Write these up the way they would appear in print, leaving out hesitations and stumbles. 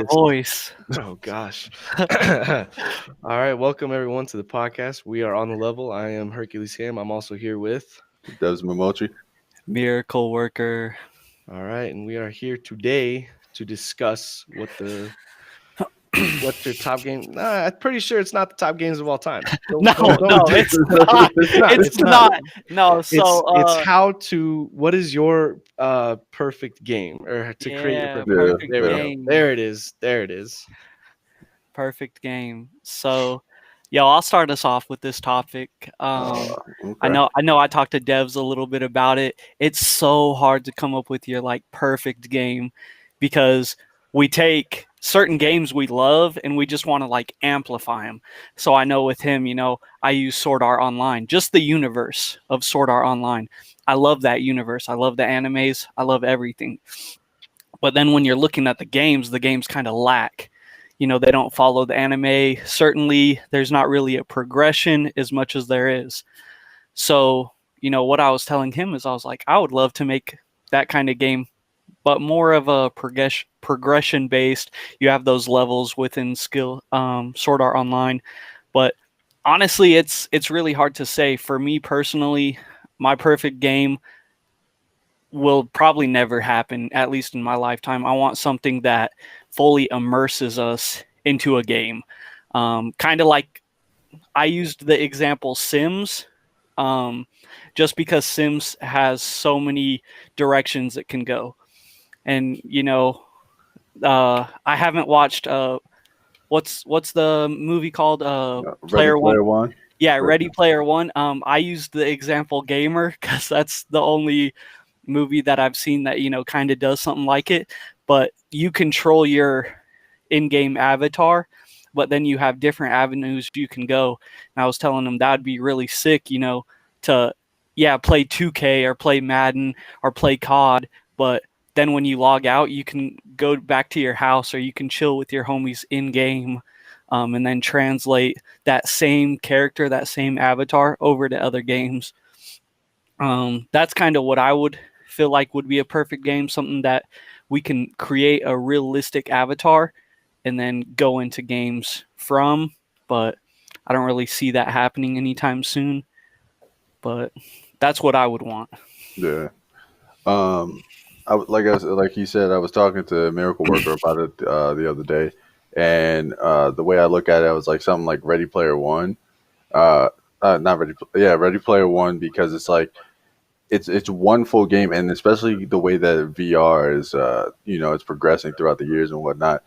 voice. Oh gosh. All right, welcome everyone to the podcast. We are on the level. I am Hercules Ham. I'm also here with. Devs Momochi. Miracle worker. All right, and we are here today to discuss what's your top game. Nah, I'm pretty sure it's not the top games of all time. No, Don't. no, it's not. It's not. It's It's not. not. No, so It's how to. What is your perfect game or to create your yeah, perfect game? Yeah, perfect There we yeah. go. game. There it is. There it is. Perfect game. So, yo, I'll start us off with this topic. I Okay. know I talked to devs a little bit about it. It's so hard to come up with your like perfect game because we take certain games we love and we just want to like amplify them. So I know with him, I use Sword Art Online, just the universe of Sword Art Online. I love that universe. I love the animes. I love everything. But then when you're looking at the games kind of lack. They don't follow the anime. Certainly, there's not really a progression as much as there is. So, what I was telling him is I was like, I would love to make that kind of game, but more of a progression based. You have those levels within Sword Art Online, but honestly, it's really hard to say. For me personally, my perfect game will probably never happen, at least in my lifetime. I want something that fully immerses us into a game. Kind of like I used the example Sims, just because Sims has so many directions it can go. And, I haven't watched what's the movie called? Ready Player One. Player One. Yeah, Right. Ready Player One. I used the example Gamer because that's the only movie that I've seen that kind of does something like it. But you control your in-game avatar, but then you have different avenues you can go. And I was telling them that'd be really sick, to play 2K or play Madden or play COD, but then when you log out, you can go back to your house or you can chill with your homies in game, and then translate that same character, that same avatar over to other games. That's kind of what I would feel like would be a perfect game, something that we can create a realistic avatar and then go into games from. But I don't really see that happening anytime soon. But that's what I would want. Yeah. Um, like he said, I was talking to Miracle Worker about it the other day, and the way I look at it, I was like something like Ready Player One. Uh, not Ready. Yeah, Ready Player One because it's like it's one full game, and especially the way that VR is, it's progressing throughout the years and whatnot.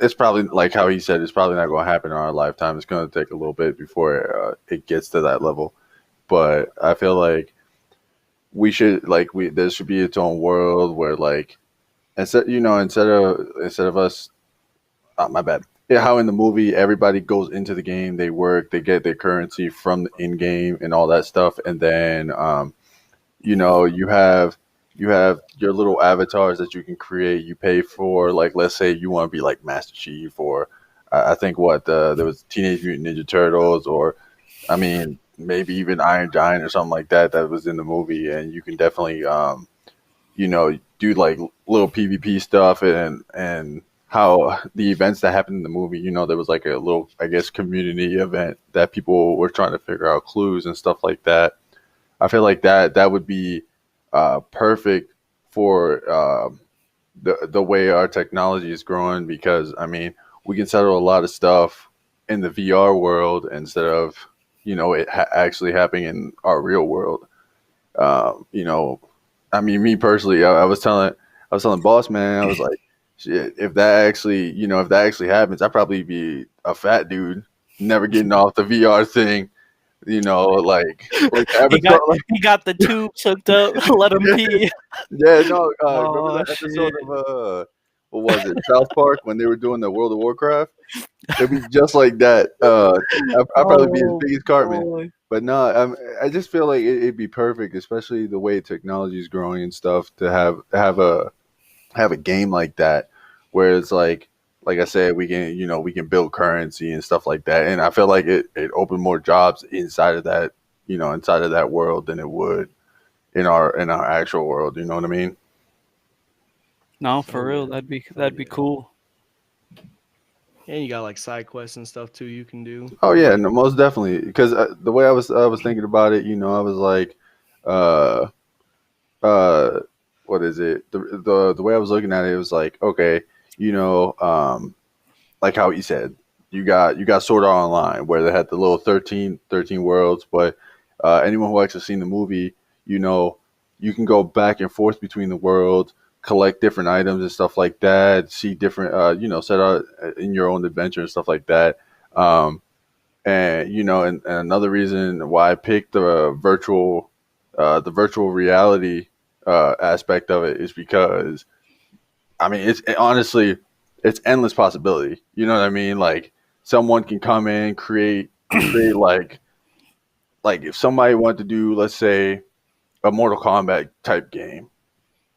It's probably like how he said, it's probably not going to happen in our lifetime. It's going to take a little bit before it gets to that level. But I feel like we should like we there should be its own world where like instead of us, my bad. Yeah, how in the movie everybody goes into the game, they work, they get their currency from the in game and all that stuff, and then you have your little avatars that you can create. You pay for, like, let's say you want to be like Master Chief, or I think what there was Teenage Mutant Ninja Turtles, or I mean maybe even Iron Giant or something like that that was in the movie, and you can definitely do like little PvP stuff and how the events that happened in the movie. There was like a little, I guess, community event that people were trying to figure out clues and stuff like that. I feel like that would be perfect for the way our technology is growing, because I mean we can settle a lot of stuff in the VR world instead of it actually happening in our real world. Um, you know, I mean, me personally, I was telling boss man, I was like, shit, if that actually happens, I'd probably be a fat dude, never getting off the VR thing. Like the he Avatar. got he got the tubes hooked up. Let him pee. Yeah, no. Remember Oh that shit! episode of what was it, South Park, when they were doing the World of Warcraft? It'd be just like that. I'd probably be as Oh big as Cartman. boy. But no, I just feel like it'd be perfect, especially the way technology is growing and stuff, to have a game like that, where it's like I said, we can build currency and stuff like that, and I feel like it opened more jobs inside of that world than it would in our actual world. You know what I mean? No, Oh for real, yeah. that'd be Oh that'd be yeah. cool. And you got like side quests and stuff too you can do. Oh yeah, Like, no, most definitely. Because the way I was thinking about it, I was like, uh, uh, what is it? The way I was looking at it, it was like, okay, you know, um, like how he said, you got Sword Art Online where they had the little 13 worlds, but anyone who actually seen the movie, you know, you can go back and forth between the worlds, collect different items and stuff like that, see different, set out in your own adventure and stuff like that. Um, and and another reason why I picked the virtual reality aspect of it is because I mean honestly it's endless possibility. You know what I mean? Like someone can come in create like if somebody wanted to do, let's say, a Mortal Kombat type game,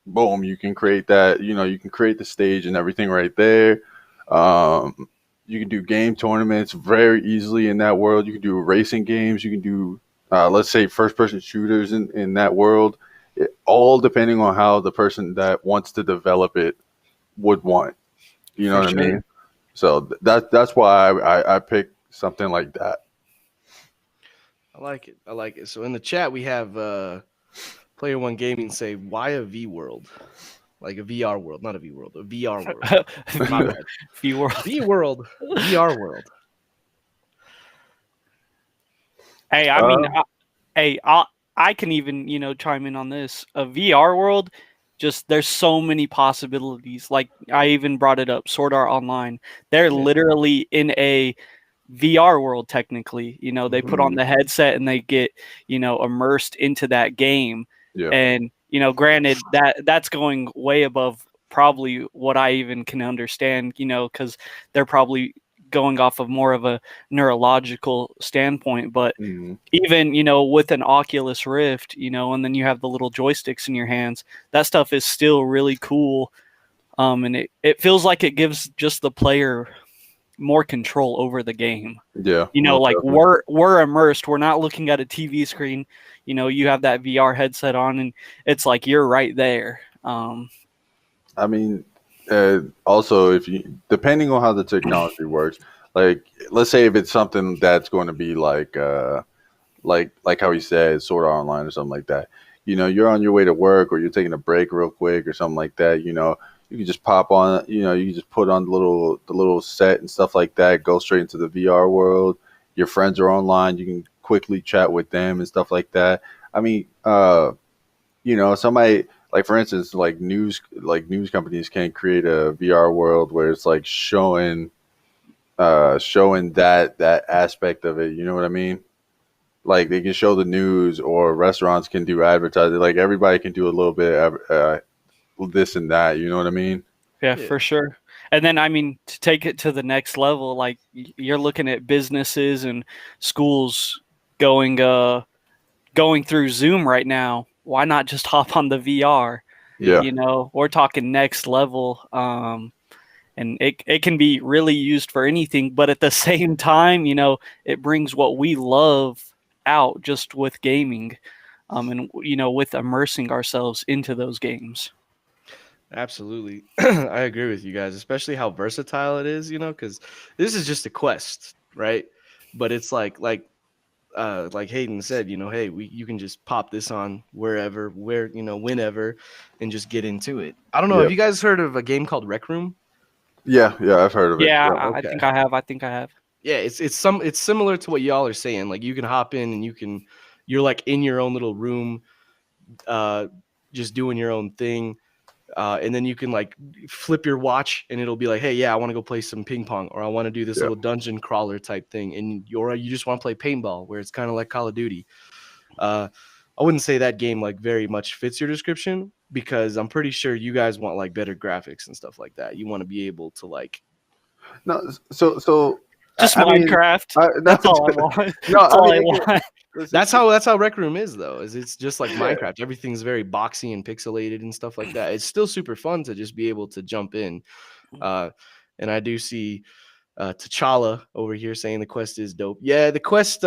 boom, you can create that. You can create the stage and everything right there. Um, you can do game tournaments very easily in that world. You can do racing games. You can do, let's say, first person shooters in that world. All depending on how the person that wants to develop it would want. You know For what I sure. mean? So that's why I picked something like that. I like it. I like it. So in the chat we have Player One Gaming say, why a V world? Like a VR world, not a V world, a VR world. My V bad. V world. V world, VR world. Hey, I mean, Uh, hey, I can even chime in on this. A VR world, just there's so many possibilities. Like I even brought it up, Sword Art Online. They're Yeah. literally in a VR world technically. They put on mhm, the headset and they get immersed into that game. yeah, And granted that's going way above probably what I even can understand. Because they're probably going off of more of a neurological standpoint, but mhm, even with an Oculus Rift, and then you have the little joysticks in your hands, that stuff is still really cool. And it feels like it gives just the player more control over the game. yeah, most Like definitely. we're immersed, we're not looking at a TV screen. You have that VR headset on and it's like you're right there. I mean, also, if you depending on how the technology works, like let's say if it's something that's going to be like how he said, Sword Art Online or something like that. You're on your way to work or you're taking a break real quick or something like that. You can just pop on. You can just put on the little set and stuff like that. Go straight into the VR world. Your friends are online. You can quickly chat with them and stuff like that. I mean, somebody like for instance like news companies can create a VR world where it's like showing that aspect of it. You know what I mean? Like they can show the news, or restaurants can do advertising. Like everybody can do a little bit of this and that. You know what I mean? Yeah, Yeah. for sure. And then, I mean, to take it to the next level, like you're looking at businesses and schools going going through Zoom right now. Why not just hop on the VR? Yeah. Yeah, We're talking next level. And it can be really used for anything, but at the same time, it brings what we love out just with gaming, and with immersing ourselves into those games. Absolutely. I agree with you guys, especially how versatile it is, because this is just a quest, right? But it's like Hayden said, hey, you can just pop this on wherever, whenever, and just get into it. I don't know. yeah, Have you guys heard of a game called Rec Room? yeah. I've heard of it. Yeah, Yeah, I Okay. think I have. I think I have. Yeah, it's similar to what y'all are saying. Like you can hop in and you're like in your own little room, uh, just doing your own thing. And then you can like flip your watch and it'll be like, hey, yeah, I want to go play some ping pong, or I want to do this yeah. little dungeon crawler type thing, and you just want to play paintball, where it's kind of like Call of Duty. Uh, I wouldn't say that game like very much fits your description, because I'm pretty sure you guys want like better graphics and stuff like that. You want to be able to like, No, so I, Just I mean, Minecraft. no, That's all I want. no. That's I all mean, I again, want. listen, that's how Rec Room is though. Is it's just like yeah, Minecraft. Everything's very boxy and pixelated and stuff like that. It's still super fun to just be able to jump in. Uh, and I do see T'Challa over here saying the quest is dope. Yeah, the quest,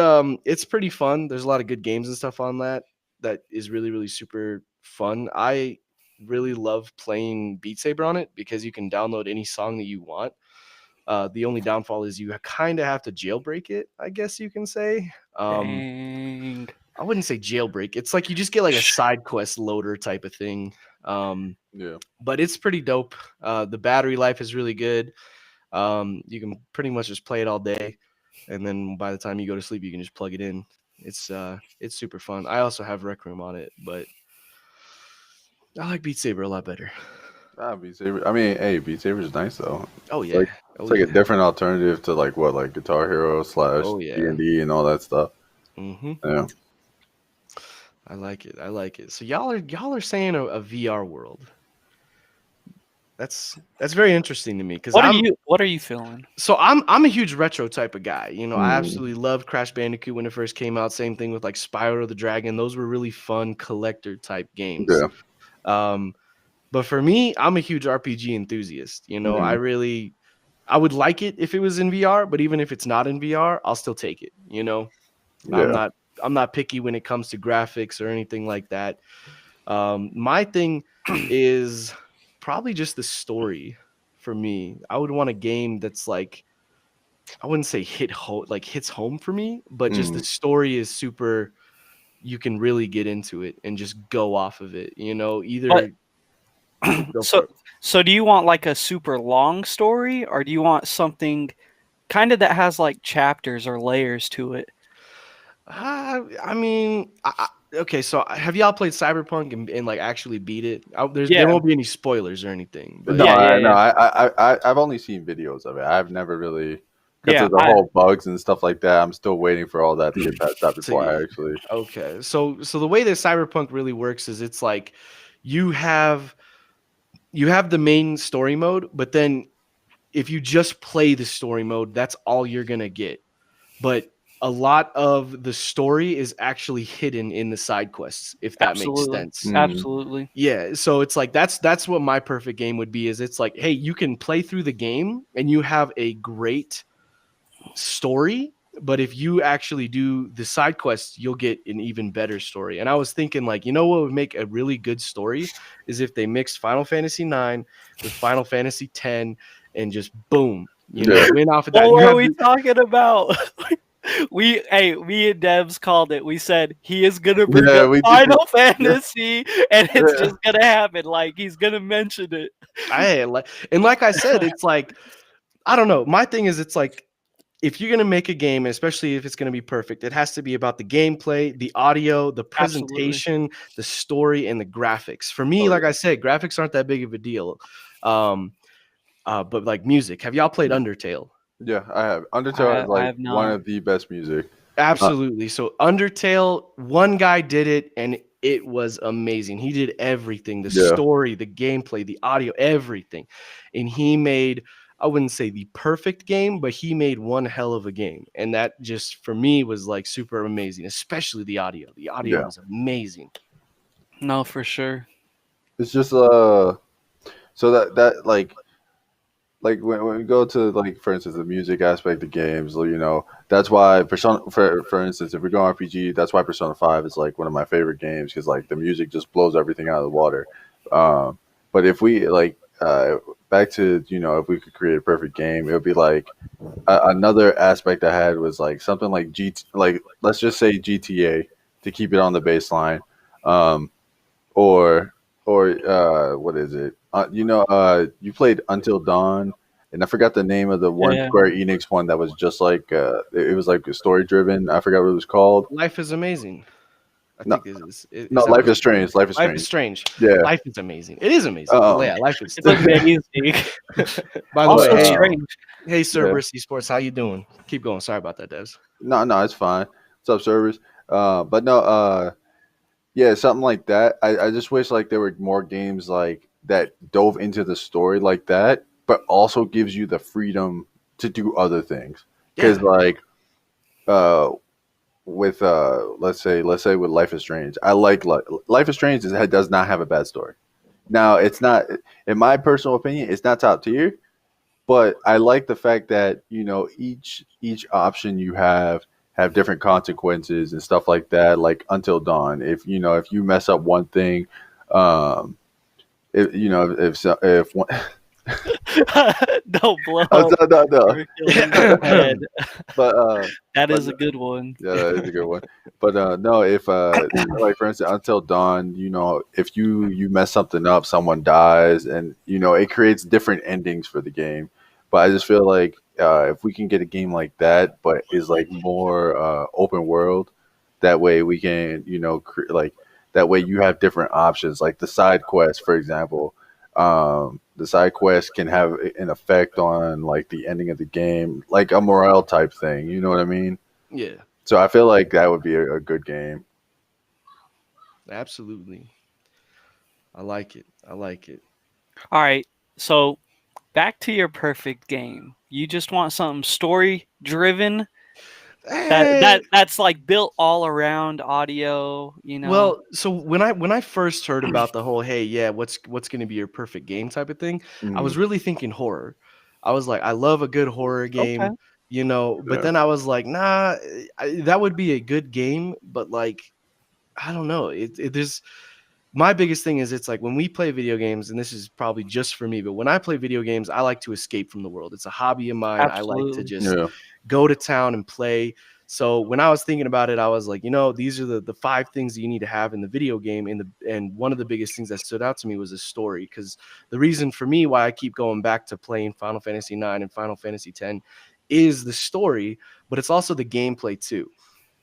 it's pretty fun. There's a lot of good games and stuff on that is really, really super fun. I really love playing Beat Saber on it because you can download any song that you want. The only downfall is you kind of have to jailbreak it, I guess you can say. Dang. I wouldn't say jailbreak. It's like you just get like a side quest loader type of thing. Yeah. But it's pretty dope. The battery life is really good. You can pretty much just play it all day, and then by the time you go to sleep, you can just plug it in. It's super fun. I also have Rec Room on it, but I like Beat Saber a lot better. Beat Saber. I mean, hey, Beat Saber is nice though. Oh It's yeah, like oh it's like a yeah, different alternative to like what, like Guitar Hero slash oh D yeah. and D and all that stuff. hmm Yeah. I like it. I like it. So y'all are saying a VR world. That's very interesting to me because What are you feeling? I'm a huge retro type of guy. I Mm, absolutely loved Crash Bandicoot when it first came out. Same thing with like Spyro the Dragon. Those were really fun collector type games. yeah. Um, but for me, I'm a huge RPG enthusiast. Mm, I would like it if it was in VR, but even if it's not in VR, I'll still take it. I'm yeah. not I'm not picky when it comes to graphics or anything like that. My thing is probably just the story for me. I would want a game that's like, I wouldn't say hits home for me, but just the Mm, story is super. You can really get into it and just go off of it. But Either go so for it. so do you want like a super long story, or do you want something kind of that has like chapters or layers to it? I mean, okay. So have y'all played Cyberpunk and like actually beat it? There Yeah. won't be any spoilers or anything, but no, Yeah, yeah, no. yeah. I've only seen videos of it. I've never really, because Yeah, of the whole bugs and stuff like that. I'm still waiting for all that to get patched out so before I actually. okay. So the way that Cyberpunk really works is it's like you have the main story mode, but then if you just play the story mode, that's all you're gonna get. But a lot of the story is actually hidden in the side quests, if that makes absolutely. sense. Mm, Absolutely. Yeah, so it's like that's what my perfect game would be. Is it's like, hey, you can play through the game and you have a great story, but if you actually do the side quests, you'll get an even better story. And I was thinking, like, what would make a really good story is if they mixed Final Fantasy 9 with Final Fantasy 10 and just boom, yeah. win off of that. What You were have we the talking about? Me and Devs called it. We said he is gonna bring Yeah. up We did. Final Yeah. Fantasy, and it's Yeah. just gonna happen. Like he's gonna mention it. I like, and like I said, it's like, I don't know. My thing is, it's like, if you're going to make a game, especially if it's going to be perfect, it has to be about the gameplay, the audio, the Absolutely. presentation, the story, and the graphics. For me, Oh like I said, graphics aren't that big of a deal. Um, but like music, have y'all played Undertale? yeah. I have. Undertale has I like have one not. of the best music. Uh, Absolutely. So Undertale, one guy did it and it was amazing. He did everything, the yeah. story, the gameplay, the audio, everything. And he made, I wouldn't say the perfect game, but he made one hell of a game. And that just for me was like super amazing, especially the audio. The audio Yeah. was amazing. No, for sure. It's just so that like when we go to like for instance the music aspect of games, that's why Persona for instance if we go RPG, that's why Persona 5 is like one of my favorite games because like the music just blows everything out of the water. Um, but if we like back to if we could create a perfect game, it would be like another aspect I had was like something like like let's just say GTA to keep it on the baseline. Um, or what is it? You played Until Dawn, and I forgot the name of the one Yeah. Square Enix one that was just like it was like story driven. I forgot what it was called. Life is amazing. I No, think no, is that what Life it's is Strange. Life is Life is Strange. strange. Yeah. Life is amazing. It is amazing. Um. Yeah, life is. It's amazing. By the way, Also but hey, strange. hey, Sir yeah. Brisky Sports, how you doing? Keep going. Sorry about that, Des. No, no, it's fine. What's up, servers? But no, yeah, something like that. I just wish like there were more games like that dove into the story like that, but also gives you the freedom to do other things. Because Yeah, uh, with let's say with Life is Strange, I like Life is Strange does not have a bad story. Now it's not, in my personal opinion, it's not top tier, but I like the fact that each option you have different consequences and stuff like that. Like Until Dawn, if you mess up one thing, um, if Don't blow Oh, up no, no, no. or kill your head. but That but is a good one. yeah, that is a good one. But no, if like for instance, Until Dawn, if you mess something up, someone dies, and it creates different endings for the game. But I just feel like if we can get a game like that, but is like more open world, that way we can like that way you have different options, like the side quest, for example. The side quest can have an effect on like the ending of the game, like a morale type thing. You know what I mean? Yeah, So I feel like that would be a good game. absolutely. I like it. I like it. All right. So back to your perfect game. You just want something story driven Eh, that's like built all around audio. well, so when I first heard about the whole hey, yeah, what's going to be your perfect game type of thing, I Mm, was really thinking horror. I was like, I love a good horror Okay. game, but yeah. then I was like, nah, that would be a good game, but like I don't know. There's my biggest thing is it's like when we play video games, and this is probably just for me, but when I play video games, I like to escape from the world. It's a hobby of mine. I like to Absolutely. just Yeah. go to town and play. So when I was thinking about it, I was like, these are the five things that you need to have in the video game. And one of the biggest things that stood out to me was a story. Because the reason for me why I keep going back to playing Final Fantasy 9 and Final Fantasy 10 is the story, but it's also the gameplay too.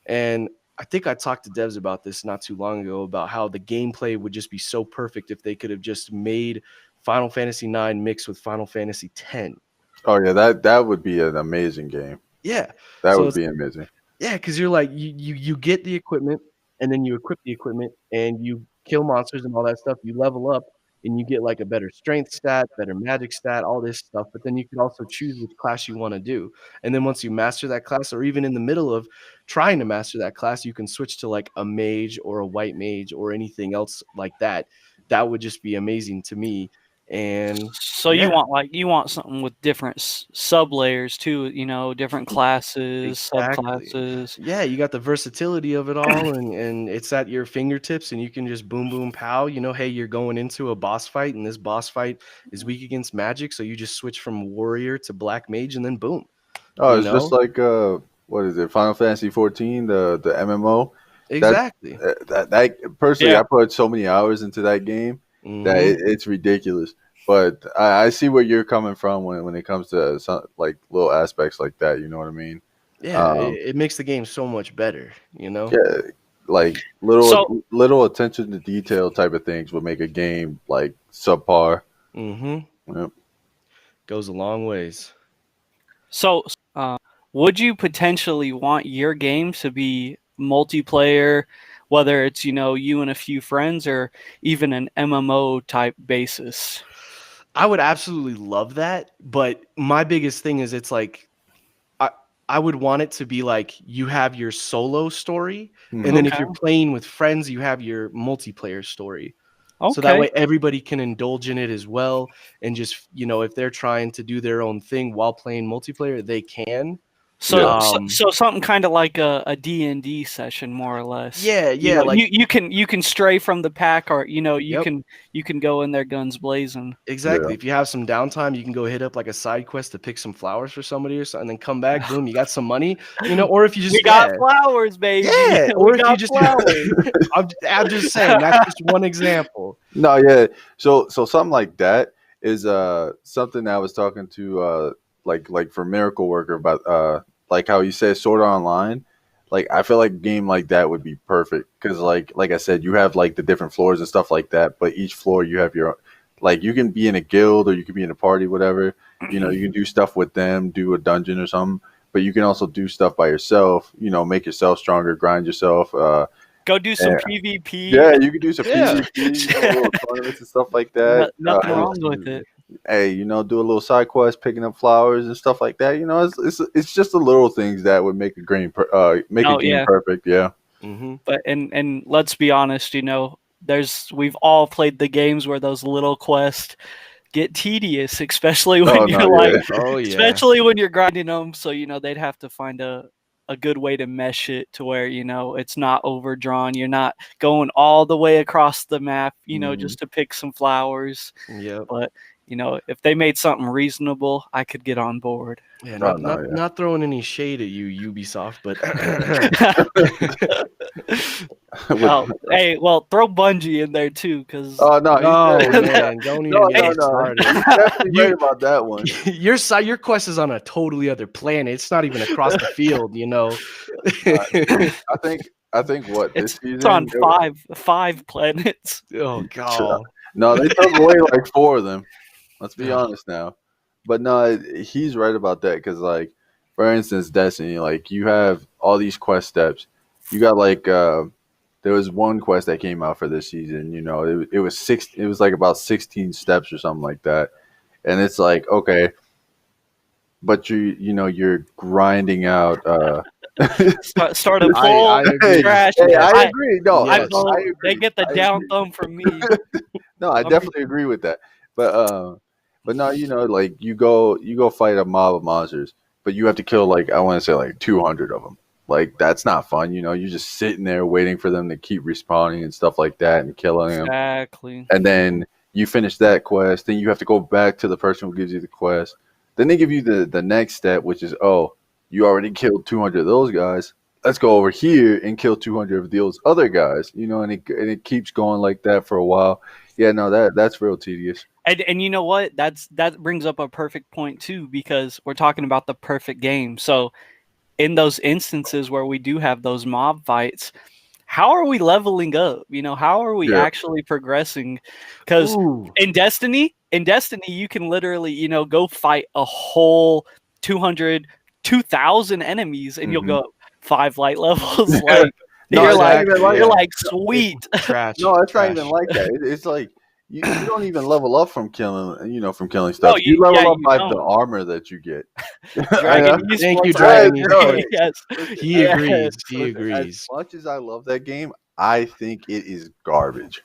And I think I talked to devs about this not too long ago about how the gameplay would just be so perfect if they could have just made Final Fantasy 9 mixed with Final Fantasy 10. Oh yeah, that would be an amazing game. Yeah. That So would it's be amazing. Yeah, because you're like you get the equipment and then you equip the equipment and you kill monsters and all that stuff. You level up and you get like a better strength stat, better magic stat, all this stuff. But then you can also choose which class you want to do. And then once you master that class, or even in the middle of trying to master that class, you can switch to like a mage or a white mage or anything else like that. That would just be amazing to me. And So yeah, you want something with different sub layers too, different classes, exactly. subclasses. Yeah, you got the versatility of it all, and it's at your fingertips, and you can just boom, boom, pow. Hey, you're going into a boss fight, and this boss fight is weak against magic, so you just switch from warrior to black mage, and then boom, Oh, you it's just know? like what is it? Final Fantasy 14, the MMO. That Exactly. that personally, Yeah. I put so many hours into that game that Hmm. it's ridiculous. But I see where you're coming from when it comes to some, like little aspects like that. You know what I mean? Yeah, Um, it makes the game so much better. yeah, like So little attention to detail type of things would make a game like subpar. Hmm. Yep. Goes a long ways. so would you potentially want your game to be multiplayer, whether it's, you and a few friends or even an MMO type basis? I would absolutely love that, but my biggest thing is it's like I I would want it to be like you have your solo story, and Hmm. then if Okay. you're playing with friends, you have your multiplayer story. So that Okay. way everybody can indulge in it as well. And just, if they're trying to do their own thing while playing multiplayer, they can. So, Yeah. so, Um, so something kind of like a D&D session, more or less. yeah, yeah, like, You can stray from the pack, or yep, you can go in there guns blazing. Yeah. exactly. If you have some downtime, you can go hit up like a side quest to pick some flowers for somebody or something, and then come back, boom, you got some money, or if you We just, got yeah, flowers, baby. yeah, We or if you got just, flowers. I'm just saying, that's just one example. No, yeah. So something like that is something that I was talking to like for Miracle Worker about like how you said Sword Art Online. Like I feel like a game like that would be perfect because like I said, you have like the different floors and stuff like that, but each floor you have your like you can be in a guild or you can be in a party, whatever. You can do stuff with them, do a dungeon or something, but you can also do stuff by yourself. Make yourself stronger, grind yourself. Go do some And PvP. yeah, you can do some Yeah, PvP, little tournaments and stuff like that. Nothing And wrong with absolutely. it. hey, do a little side quest, picking up flowers and stuff like that. It's just the little things that would make make a No, game yeah. perfect. Yeah. Hmm. But and let's be honest, we've all played the games where those little quests get tedious, especially Oh when no, you're like, yeah, Oh yeah. especially when you're grinding them. So they'd have to find a good way to mesh it to where it's not overdrawn. You're not going all the way across the map, Hmm. just to pick some flowers. Yep. But if they made something reasonable, I could get on board. Yeah, Oh, not no, not yeah. not throwing any shade at you, Ubisoft, but Hey, well, throw Bungie in there too, because Oh no, oh man, don't no, even get no, me no. started. He's definitely right You about that one. your quest is on a totally other planet. It's not even across the field, you know. I think what this it's on season. five planets. Oh god. No, they took away like 4 of them. Let's be honest now. But no, he's right about that because, like, for instance, Destiny, like you have all these quest steps. You got like there was one quest that came out for this season. It was six. It was like about 16 steps or something like that. And it's like, okay, but you're grinding out. Start a I full Hey, agree. trash. hey, I I agree. No, I Yes. vote. I They agree. get the I down agree. thumb from me. No, I I'm- definitely agree with that. But no, like you go fight a mob of monsters, but you have to kill like I want to say like 200 of them. Like that's not fun. You're just sitting there waiting for them to keep respawning and stuff like that and killing them. Exactly. And then you finish that quest, then you have to go back to the person who gives you the quest. Then they give you the next step, which is, oh, you already killed 200 of those guys. Let's go over here and kill 200 of those other guys. And it keeps going like that for a while. Yeah, no, that's real tedious. And you know what? That brings up a perfect point too, because we're talking about the perfect game. So in those instances where we do have those mob fights, how are we leveling up? How are we Yeah. actually progressing? Because Ooh. in Destiny, you can literally, go fight a whole 200, 2,000 enemies, and you'll Mhm. go 5 light levels. Yeah. Like No, you're it's not like even like you're yeah. like sweet. Trash. no, it's not Trash. even like that. It's like you don't even level up from killing No, stuff. You level up you by the don't. armor that you get. Dragon Thank you, Esports. Dragon No, Esports. Yes. He Yes. agrees. He listen, as agrees. much as I love that game, I think it is garbage.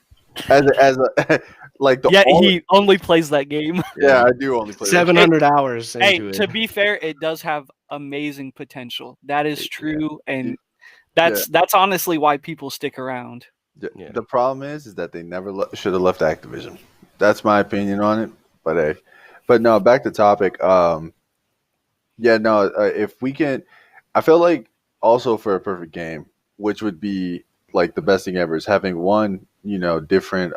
As a like the Yeah, only he only plays that game. yeah, I do only play that. 700 hours Hey, into it. to be fair, it does have amazing potential. That is true, and Yeah. that's honestly why people stick around. Yeah. The problem is that they never should have left Activision. That's my opinion on it. But hey, but no, back to topic. Yeah, no. If we can, I feel like also for a perfect game, which would be like the best thing ever, is having one, different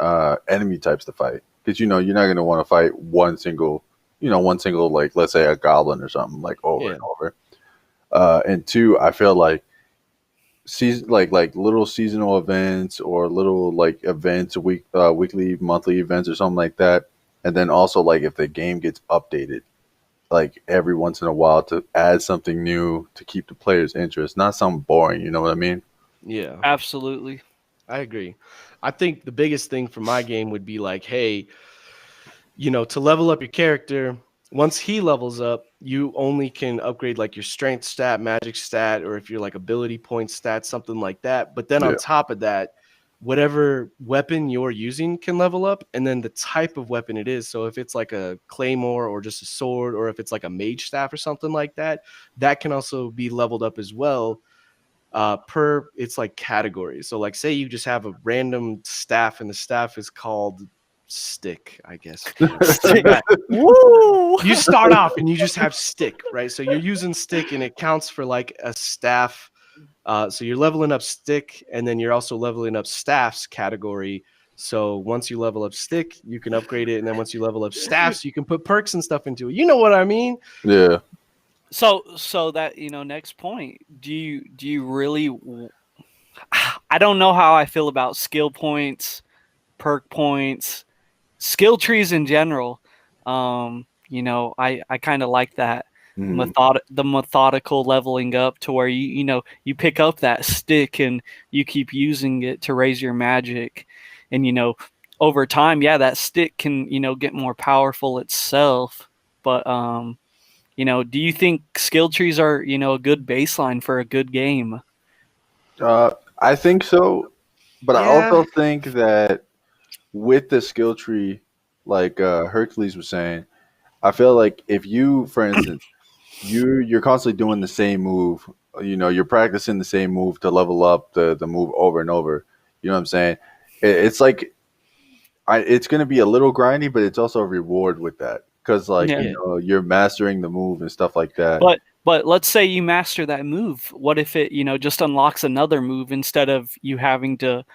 enemy types to fight. Because you're not going to want to fight one single like let's say a goblin or something like over Yeah. and over. And two, I feel like season like little seasonal events or little like events, weekly, monthly events or something like that. And then also like if the game gets updated like every once in a while to add something new to keep the players' interest, not something boring. You know what I mean? Yeah. Absolutely. I agree. I think the biggest thing for my game would be like, hey, to level up your character, once he levels up, you only can upgrade like your strength stat, magic stat, or if you're like ability point stat, something like that. But then on Yeah. top of that, whatever weapon you're using can level up, and then the type of weapon it is. So if it's like a claymore or just a sword, or if it's like a mage staff or something like that, that can also be leveled up as well. Per it's like categories. So like say you just have a random staff and the staff is called stick, I guess. Woo! You start off and you just have stick, right? So you're using stick and it counts for like a staff. So you're leveling up stick and then you're also leveling up staffs category. So once you level up stick, you can upgrade it, and then once you level up staffs, you can put perks and stuff into it. You know what I mean? Yeah. So that next point. Do you really? I don't know how I feel about skill points, perk points, skill trees in general. I kind of like that Mhm. the methodical leveling up to where you pick up that stick and you keep using it to raise your magic, and over time, yeah, that stick can get more powerful itself. But do you think skill trees are a good baseline for a good game? I think so, but I Yeah. also think that with the skill tree, like Hercules was saying, I feel like if you, for instance, you're constantly doing the same move, you're practicing the same move to level up the move over and over. You know what I'm saying? It's like it's going to be a little grindy, but it's also a reward with that because, like, Yeah. you know, you're mastering the move and stuff like that. But let's say you master that move. What if it, just unlocks another move instead of you having to,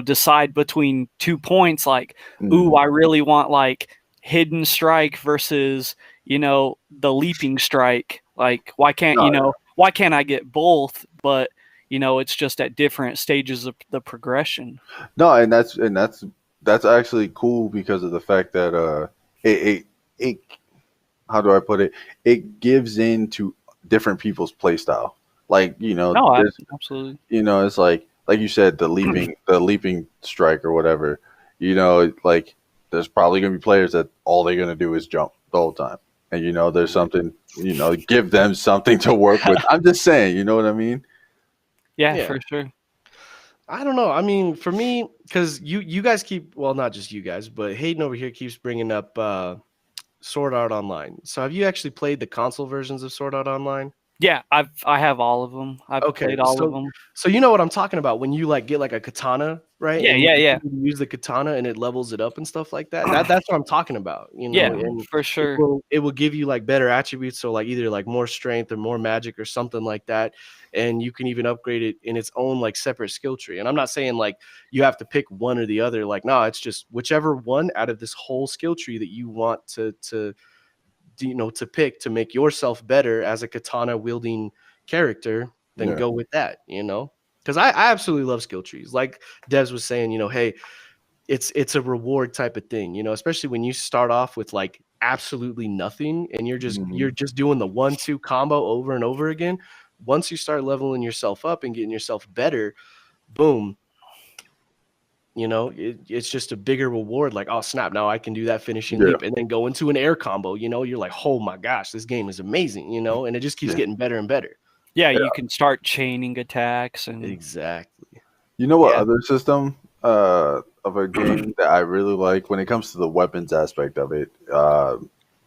decide between 2 points like, ooh, Mhm. I really want like hidden strike versus, the leaping strike. Like No, why can't I get both? But, it's just at different stages of the progression. no, and that's actually cool because of the fact that it how do I put it? It gives in to different people's play style. Like, you know, No, there's absolutely. it's like you said, the leaping strike or whatever. Like there's probably gonna be players that all they're gonna do is jump the whole time. And there's something, give them something to work with. I'm just saying, you know what I mean? Yeah, Yeah. for sure. I don't know. I mean, for me, because you guys keep, well, not just you guys, but Hayden over here keeps bringing up Sword Art Online. So have you actually played the console versions of Sword Art Online? Yeah, I have all of them. I've Okay, played all of them. so you know what I'm talking about when you like get like a katana, right? Yeah, And you yeah, yeah. continue to use the katana and it levels it up and stuff like that. That's what I'm talking about, Yeah, and for sure. it will give you like better attributes, so like either like more strength or more magic or something like that. And you can even upgrade it in its own like separate skill tree. And I'm not saying like you have to pick one or the other. Like, no, it's just whichever one out of this whole skill tree that you want to pick to make yourself better as a katana wielding character, then Yeah. go with that, because I absolutely love skill trees. Like Devs was saying, hey, it's a reward type of thing, especially when you start off with like absolutely nothing and you're just Mhm. you're just doing the 1-2 combo over and over again. Once you start leveling yourself up and getting yourself better, boom, it's just a bigger reward. Like, oh snap, now I can do that finishing Yeah. leap and then go into an air combo. You're like, oh my gosh, this game is amazing. And it just keeps Yeah. getting better and better. Yeah, Yeah. you can start chaining attacks and Exactly. You know what Yeah. other system of a game that I really like when it comes to the weapons aspect of it?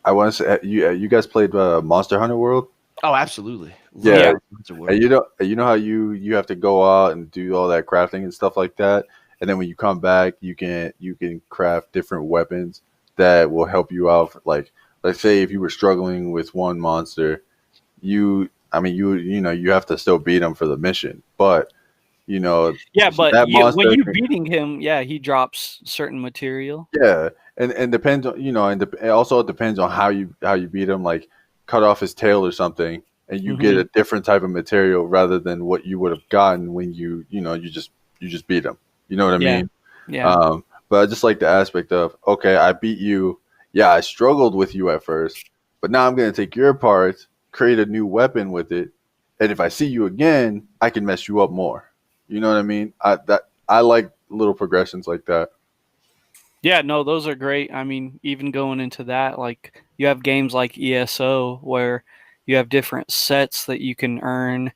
I want to say you guys played Monster Hunter World. Oh, absolutely. Love Yeah, yeah. Monster and World. you know how you have to go out and do all that crafting and stuff like that, and then when you come back, you can craft different weapons that will help you out. Like, let's say if you were struggling with one monster, I mean, you have to still beat them for the mission, but you know Yeah, but that when monster you can, beating him, yeah, he drops certain material. yeah, and depends on and also it depends on how you beat him. Like, cut off his tail or something, and you get Hmm. a different type of material rather than what you would have gotten when you just beat him. You know what I Yeah, mean? yeah, But I just like the aspect of, okay, I beat you. Yeah, I struggled with you at first, but now I'm gonna take your parts, create a new weapon with it, and if I see you again, I can mess you up more. You know what I mean? I like little progressions like that. yeah. No, those are great. I mean, even going into that, like you have games like ESO where you have different sets that you can earn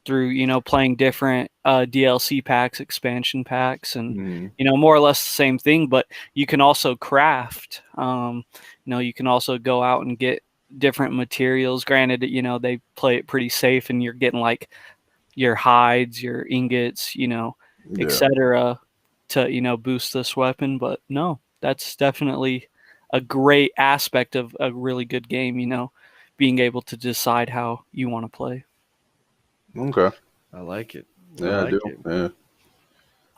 through playing different DLC packs, expansion packs, and Mhm. more or less the same thing. But you can also craft. You can also go out and get different materials. Granted, they play it pretty safe, and you're getting like your hides, your ingots, Yeah. etc. to boost this weapon. But no, that's definitely a great aspect of a really good game. Being able to decide how you want to play. Okay. I like it. I Yeah, I like do. it. Yeah.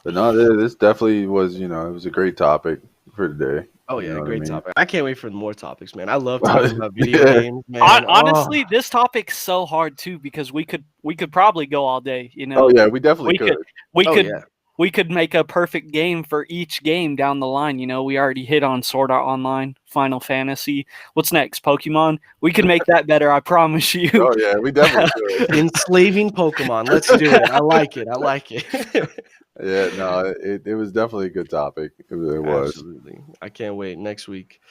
But no, this definitely was, it was a great topic for today. Oh You yeah, know what I great mean? topic. I can't wait for more topics, man. I love talking about video Yeah. games, man. Oh, Honestly, this topic's so hard too because we could probably go all day. Oh yeah, we definitely We could could. we oh could yeah. we could make a perfect game for each game down the line. We already hit on Sword Art Online, Final Fantasy. What's next? Pokemon. We could make that better. I promise you. Oh yeah, we definitely could. Enslaving Pokemon. Let's do it. I like it. I like it. Yeah, no, it was definitely a good topic. It really was. Absolutely. I can't wait. Next week.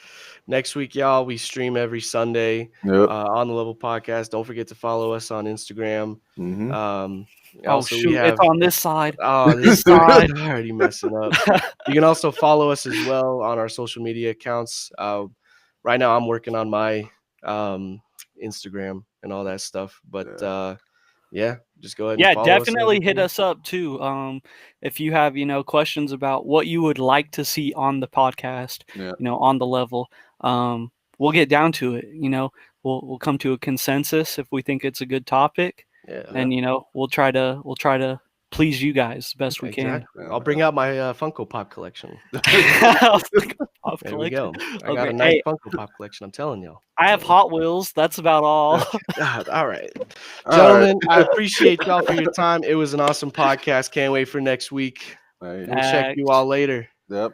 Next week, y'all, we stream every Sunday Yep. on the Level Podcast. Don't forget to follow us on Instagram. Mm-hmm. Um, Oh Also, we shoot! It's have on this side. this This side. already messing up. You can also follow us as well on our social media accounts. Right now, I'm working on my Instagram and all that stuff. But Yeah. Yeah, just go ahead and Yeah, follow us and definitely hit everything. us up too. If you have, questions about what you would like to see on the podcast, Yeah. on the level, we'll get down to it. We'll come to a consensus if we think it's a good topic, Yeah, and we'll try to please you guys the best we can. exactly. I'll bring out my Funko Pop collection. Pop There we collection. go. I got Okay, a nice hey, Funko Pop collection. I'm telling y'all. I have Hot Wheels. That's about all. All right. All right. Gentlemen, I appreciate y'all for your time. It was an awesome podcast. Can't wait for next week. All right. We'll check you Facts. all later. Yep.